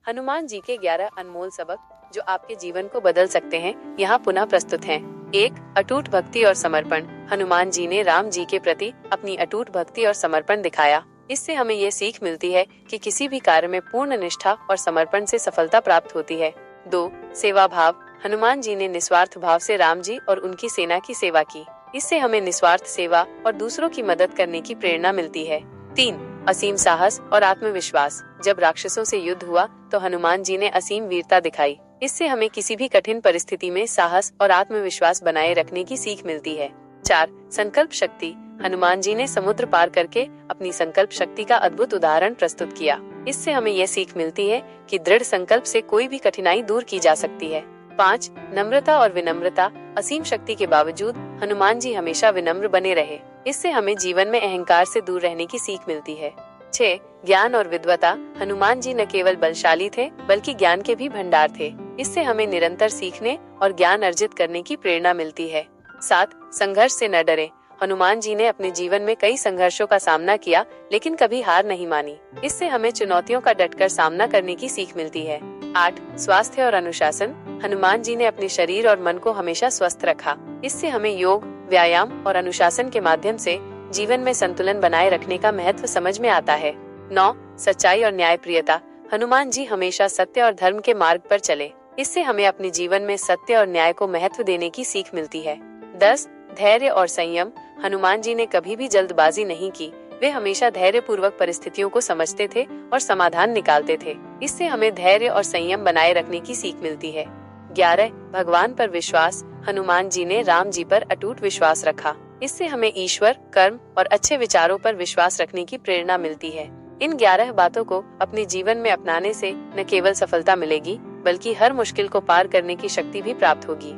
हनुमान जी के 11 अनमोल सबक जो आपके जीवन को बदल सकते हैं, यहाँ पुनः प्रस्तुत हैं। 1. अटूट भक्ति और समर्पण। हनुमान जी ने राम जी के प्रति अपनी अटूट भक्ति और समर्पण दिखाया। इससे हमें ये सीख मिलती है कि किसी भी कार्य में पूर्ण निष्ठा और समर्पण से सफलता प्राप्त होती है। 2. सेवा भाव। हनुमान जी ने निस्वार्थ भाव से राम जी और उनकी सेना की सेवा की। इससे हमें निस्वार्थ सेवा और दूसरों की मदद करने की प्रेरणा मिलती है। 3. असीम साहस और आत्मविश्वास। जब राक्षसों से युद्ध हुआ तो हनुमान जी ने असीम वीरता दिखाई। इससे हमें किसी भी कठिन परिस्थिति में साहस और आत्मविश्वास बनाए रखने की सीख मिलती है। 4. संकल्प शक्ति। हनुमान जी ने समुद्र पार करके अपनी संकल्प शक्ति का अद्भुत उदाहरण प्रस्तुत किया। इससे हमें यह सीख मिलती है कि दृढ़ संकल्प से कोई भी कठिनाई दूर की जा सकती है। 5. नम्रता और विनम्रता। असीम शक्ति के बावजूद हनुमान जी हमेशा विनम्र बने रहे। इससे हमें जीवन में अहंकार से दूर रहने की सीख मिलती है। 6. ज्ञान और विद्वता। हनुमान जी न केवल बलशाली थे बल्कि ज्ञान के भी भंडार थे। इससे हमें निरंतर सीखने और ज्ञान अर्जित करने की प्रेरणा मिलती है। 7. संघर्ष से न डरे। हनुमान जी ने अपने जीवन में कई संघर्षों का सामना किया लेकिन कभी हार नहीं मानी। इससे हमें चुनौतियों का डटकर सामना करने की सीख मिलती है। 8. स्वास्थ्य और अनुशासन। हनुमान जी ने अपने शरीर और मन को हमेशा स्वस्थ रखा। इससे हमें योग, व्यायाम और अनुशासन के माध्यम से जीवन में संतुलन बनाए रखने का महत्व समझ में आता है। 9. सच्चाई और न्यायप्रियता। हनुमान जी हमेशा सत्य और धर्म के मार्ग पर चले। इससे हमें अपने जीवन में सत्य और न्याय को महत्व देने की सीख मिलती है। 10. धैर्य और संयम। हनुमान जी ने कभी भी जल्दबाजी नहीं की। वे हमेशा धैर्य पूर्वक परिस्थितियों को समझते थे और समाधान निकालते थे। इससे हमें धैर्य और संयम बनाए रखने की सीख मिलती है। 11. भगवान पर विश्वास। हनुमान जी ने राम जी पर अटूट विश्वास रखा। इससे हमें ईश्वर, कर्म और अच्छे विचारों पर विश्वास रखने की प्रेरणा मिलती है। इन 11 बातों को अपने जीवन में अपनाने से न केवल सफलता मिलेगी बल्कि हर मुश्किल को पार करने की शक्ति भी प्राप्त होगी।